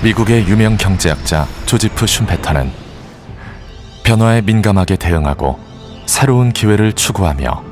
미국의 유명 경제학자 조지프 슌페터는 변화에 민감하게 대응하고 새로운 기회를 추구하며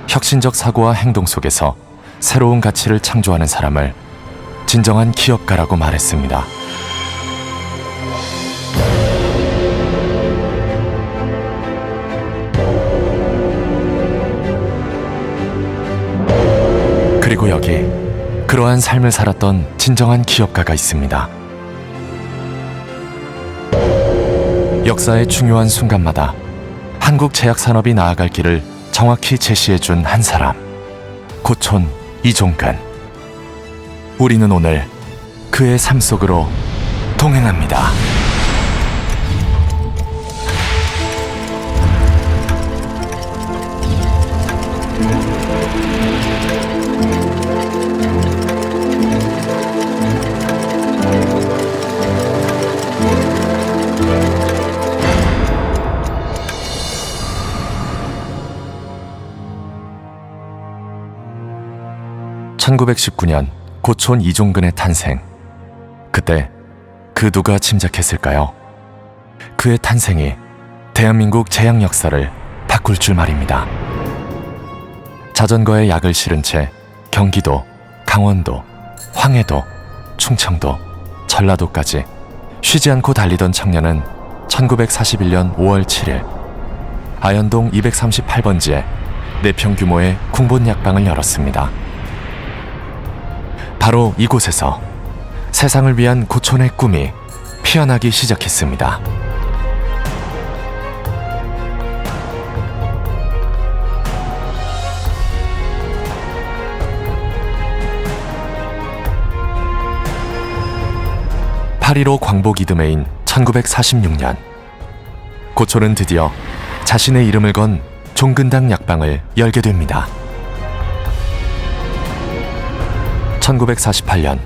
혁신적 사고와 행동 속에서 새로운 가치를 창조하는 사람을 진정한 기업가라고 말했습니다. 그리고 여기 그러한 삶을 살았던 진정한 기업가가 있습니다. 역사의 중요한 순간마다 한국 제약 산업이 나아갈 길을 정확히 제시해준 한 사람, 고촌 이종근. 우리는 오늘 그의 삶 속으로 동행합니다. (1919년) 고촌 이종근의 탄생. 그때 그 누가 짐작했을까요? 그의 탄생이 대한민국 제약 역사를 바꿀 줄 말입니다. 자전거에 약을 실은 채 경기도, 강원도, 황해도, 충청도, 전라도까지 쉬지 않고 달리던 청년은 1941년 5월 7일 아현동 238번지에 4평 규모의 궁본 약방을 열었습니다. 바로 이곳에서 세상을 위한 고촌의 꿈이 피어나기 시작했습니다. (8.15) 광복 이듬해인 1946년 고촌은 드디어 자신의 이름을 건 종근당 약방을 열게 됩니다. 1948년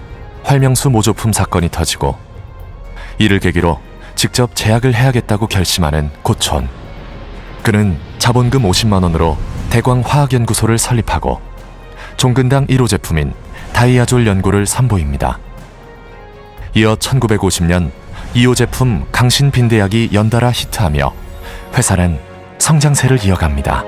활명수 모조품 사건이 터지고 이를 계기로 직접 제약을 해야겠다고 결심하는 고촌. 그는 자본금 50만 원으로 대광화학연구소를 설립하고 종근당 1호 제품인 다이아졸 연고를 선보입니다. 이어 1950년 2호 제품 강신빈대약이 연달아 히트하며 회사는 성장세를 이어갑니다.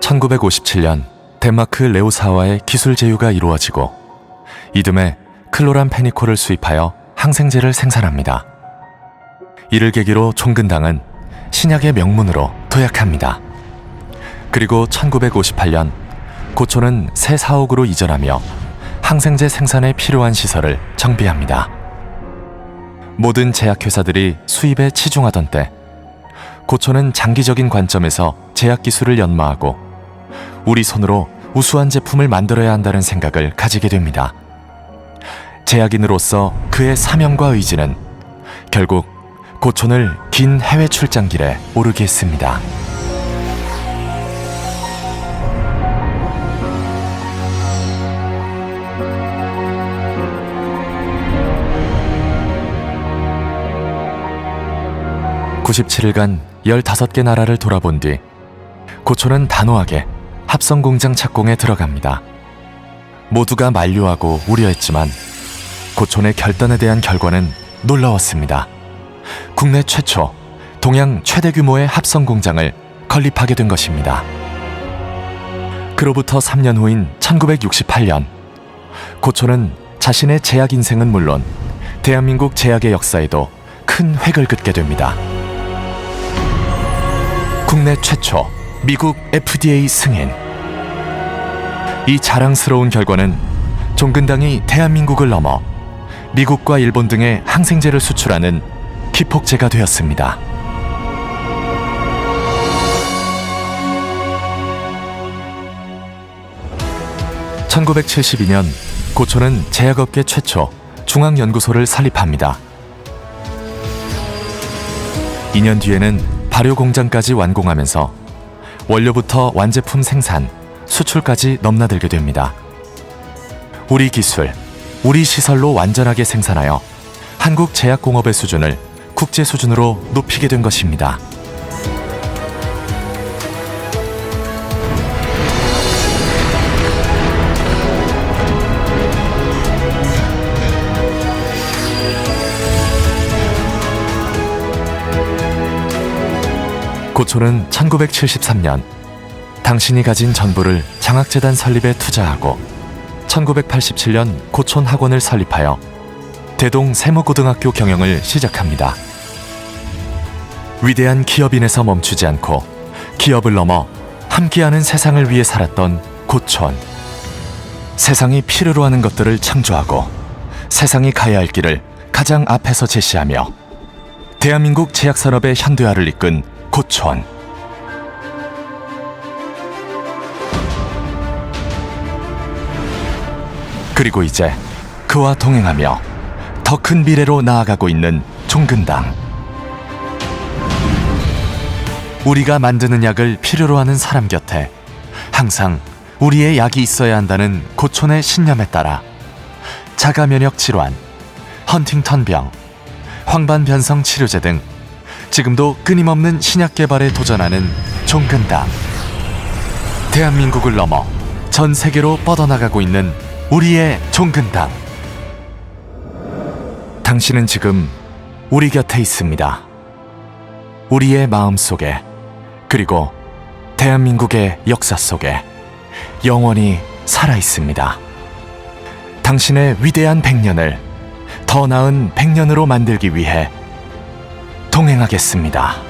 (1957년) 덴마크 레오사와의 기술 제휴가 이루어지고 이듬해 클로람페니콜을 수입하여 항생제를 생산합니다. 이를 계기로 종근당은 신약의 명문으로 도약합니다. 그리고 1958년 고촌은 새 사옥으로 이전하며 항생제 생산에 필요한 시설을 정비합니다. 모든 제약회사들이 수입에 치중하던 때 고촌은 장기적인 관점에서 제약 기술을 연마하고 우리 손으로 우수한 제품을 만들어야 한다는 생각을 가지게 됩니다. 제약인으로서 그의 사명과 의지는 결국 고촌을 긴 해외 출장길에 오르게 했습니다. (97일간) 15개 나라를 돌아본 뒤 고촌은 단호하게 합성공장 착공에 들어갑니다. 모두가 만류하고 우려했지만 고촌의 결단에 대한 결과는 놀라웠습니다. 국내 최초, 동양 최대 규모의 합성공장을 건립하게 된 것입니다. 그로부터 3년 후인 1968년 고촌은 자신의 제약 인생은 물론 대한민국 제약의 역사에도 큰 획을 긋게 됩니다. 국내 최초 미국 FDA 승인. 이 자랑스러운 결과는 종근당이 대한민국을 넘어 미국과 일본 등의 항생제를 수출하는 기폭제가 되었습니다. (1972년) 고촌은 제약업계 최초 중앙연구소를 설립합니다. 2년 뒤에는 발효 공장까지 완공하면서 원료부터 완제품 생산, 수출까지 넘나들게 됩니다. 우리 기술, 우리 시설로 완전하게 생산하여 한국 제약공업의 수준을 국제 수준으로 높이게 된 것입니다. 고초는 1973년 당신이 가진 전부를 장학재단 설립에 투자하고 1987년 고촌 학원을 설립하여 대동 세무고등학교 경영을 시작합니다. 위대한 기업인에서 멈추지 않고 기업을 넘어 함께하는 세상을 위해 살았던 고촌. 세상이 필요로 하는 것들을 창조하고 세상이 가야 할 길을 가장 앞에서 제시하며 대한민국 제약산업의 현대화를 이끈 고촌. 그리고 이제 그와 동행하며 더 큰 미래로 나아가고 있는 종근당. 우리가 만드는 약을 필요로 하는 사람 곁에 항상 우리의 약이 있어야 한다는 고촌의 신념에 따라 자가면역 질환, 헌팅턴병, 황반변성 치료제 등 지금도 끊임없는 신약 개발에 도전하는 종근당. 대한민국을 넘어 전 세계로 뻗어나가고 있는 우리의 종근당. 당신은 지금 우리 곁에 있습니다. 우리의 마음 속에, 그리고 대한민국의 역사 속에 영원히 살아 있습니다. 당신의 위대한 100년을 더 나은 100년으로 만들기 위해 동행하겠습니다.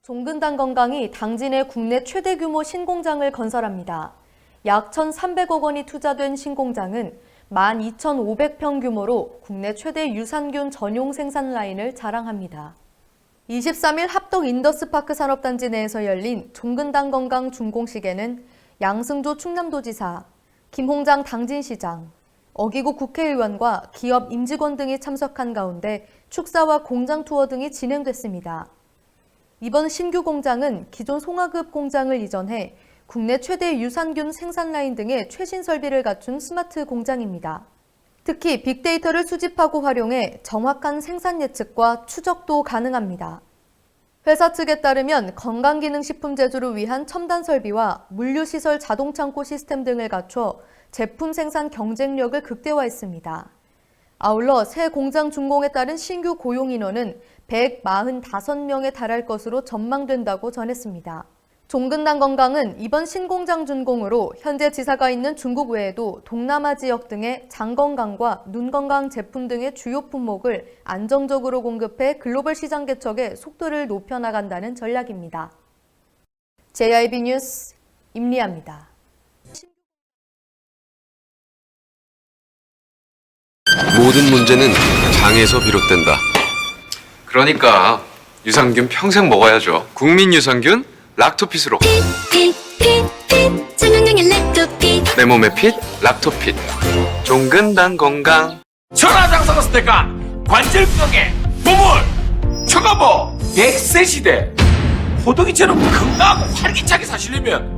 종근당 건강이 당진의 국내 최대 규모 신공장을 건설합니다. 약 1,300억 원이 투자된 신공장은 12,500평 규모로 국내 최대 유산균 전용 생산 라인을 자랑합니다. 23일 합덕 인더스파크 산업단지 내에서 열린 종근당 건강 준공식에는 양승조 충남도지사, 김홍장 당진시장, 어기국 국회의원과 기업 임직원 등이 참석한 가운데 축사와 공장 투어 등이 진행됐습니다. 이번 신규 공장은 기존 송화급 공장을 이전해 국내 최대 유산균 생산 라인 등의 최신 설비를 갖춘 스마트 공장입니다. 특히 빅데이터를 수집하고 활용해 정확한 생산 예측과 추적도 가능합니다. 회사 측에 따르면 건강기능식품 제조를 위한 첨단 설비와 물류시설 자동창고 시스템 등을 갖춰 제품 생산 경쟁력을 극대화했습니다. 아울러 새 공장 준공에 따른 신규 고용 인원은 145명에 달할 것으로 전망된다고 전했습니다. 종근당 건강은 이번 신공장 준공으로 현재 지사가 있는 중국 외에도 동남아 지역 등의 장 건강과 눈 건강 제품 등의 주요 품목을 안정적으로 공급해 글로벌 시장 개척에 속도를 높여나간다는 전략입니다. JIB 뉴스 임리아입니다. 모든 문제는 장에서 비롯된다. 그러니까 유산균 평생 먹어야죠. 국민 유산균 락토핏으로. 핏 청명량의 락토핏. 내 몸의 핏 락토핏. 종근당 건강. 천하장사가 스테간 관절병에 보물 청가보 100세 시대 호동이처럼 건강하고 활기차게 사시려면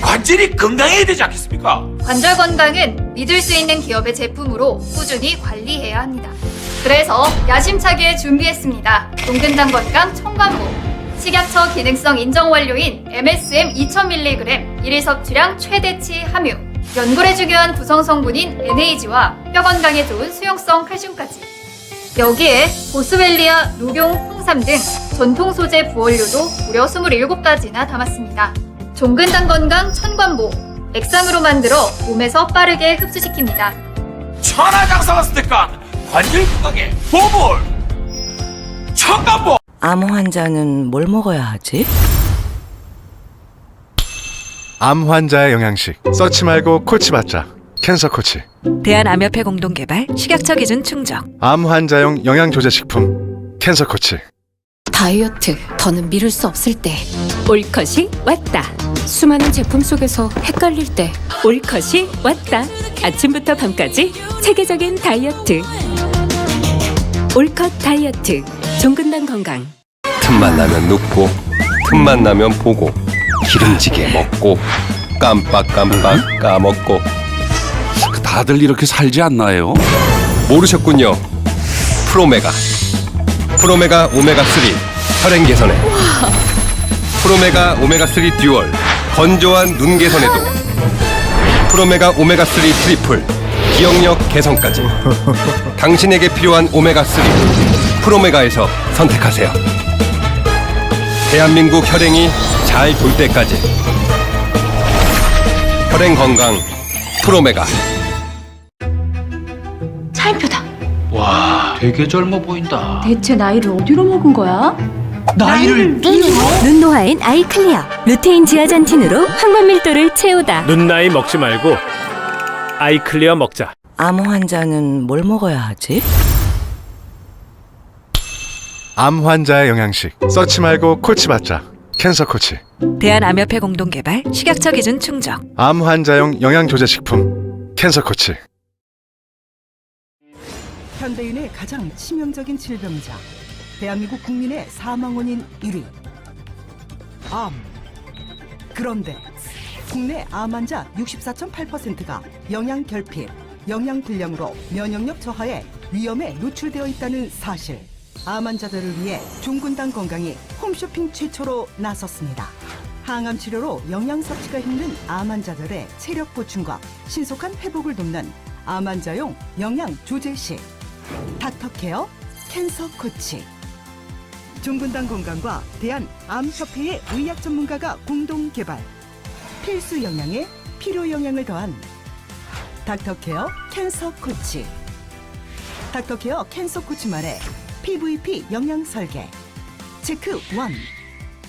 관절이 건강해야 되지 않겠습니까? 관절 건강은 믿을 수 있는 기업의 제품으로 꾸준히 관리해야 합니다. 그래서 야심차게 준비했습니다. 종근당 건강 청관보. 식약처 기능성 인정 완료인 MSM 2000mg 1일 섭취량 최대치 함유. 연골에 중요한 구성 성분인 NAG와 뼈 건강에 좋은 수용성 칼슘까지. 여기에 보스웰리아, 녹용, 홍삼 등 전통 소재 부원료도 무려 27가지나 담았습니다. 종근당 건강 천관보. 액상으로 만들어 몸에서 빠르게 흡수시킵니다. 천하장사가 스테간 관절 건강에 보물 청가보. 암 환자는 뭘 먹어야 하지? 암 환자의 영양식 서치 말고 코치 받자. 캔서 코치. 대한암협회 공동개발 식약처 기준 충족. 암 환자용 영양조제식품 캔서 코치. 다이어트 더는 미룰 수 없을 때 올컷이 왔다. 수많은 제품 속에서 헷갈릴 때 올컷이 왔다. 아침부터 밤까지 세계적인 다이어트. 올컷 다이어트. 종근당 건강. 틈만 나면 눕고 틈만 나면 보고 기름지게 먹고 깜빡깜빡 까먹고 다들 이렇게 살지 않나요? 모르셨군요. 프로메가 오메가3 혈행 개선에 프로메가 오메가3 듀얼 건조한 눈 개선에도 프로메가 오메가3 트리플 기억력 개선까지 당신에게 필요한 오메가3 프로메가에서 선택하세요. 대한민국 혈행이 잘 돌 때까지 혈행 건강 프로메가. 차인표다. 와, 되게 젊어 보인다. 대체 나이를 어디로 먹은 거야? 나이를 눈 노화엔 아이클리어. 루테인 지아잔틴으로 항만 밀도를 채우다. 눈 나이 먹지 말고 아이클리어 먹자. 암 환자는 뭘 먹어야 하지? 암 환자의 영양식 서치 말고 코치 받자. 캔서 코치. 대한암협회 공동개발 식약처 기준 충족. 암 환자용 영양조제식품 캔서 코치. 현대인의 가장 치명적인 질병이자 대한민국 국민의 사망 원인 1위 암. 그런데 국내 암 환자 64.8%가 영양 결핍, 영양 불량으로 면역력 저하의 위험에 노출되어 있다는 사실. 암 환자들을 위해 종근당 건강이 홈쇼핑 최초로 나섰습니다. 항암 치료로 영양 섭취가 힘든 암 환자들의 체력 보충과 신속한 회복을 돕는 암 환자용 영양 조제식 닥터케어 캔서 코치. 종근당 건강과 대한암협회의 의학 전문가가 공동 개발. 필수 영양에 필요 영양을 더한 닥터케어 캔서 코치. 닥터케어 캔서 코치만의 PVP 영양 설계. 체크 1.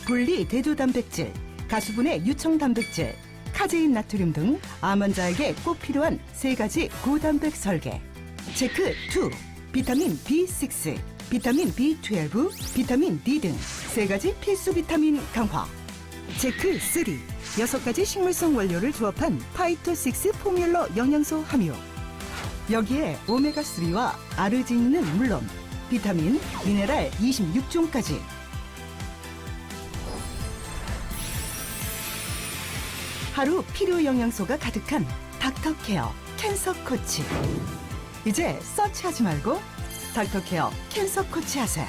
분리 대조 단백질, 가수분해 유청 단백질, 카제인 나트륨 등 암 환자에게 꼭 필요한 3가지 고단백 설계. 체크 2. 비타민 B6, 비타민 B12, 비타민 D 등 3가지 필수 비타민 강화. 체크 3. 6가지 식물성 원료를 조합한 파이토6 포뮬러 영양소 함유. 여기에 오메가3와 아르지닌은 물론 비타민, 미네랄 26종까지. 하루 필요 영양소가 가득한 닥터케어 캔서 코치. 이제 서치하지 말고 닥터케어 캔서 코치 하세요.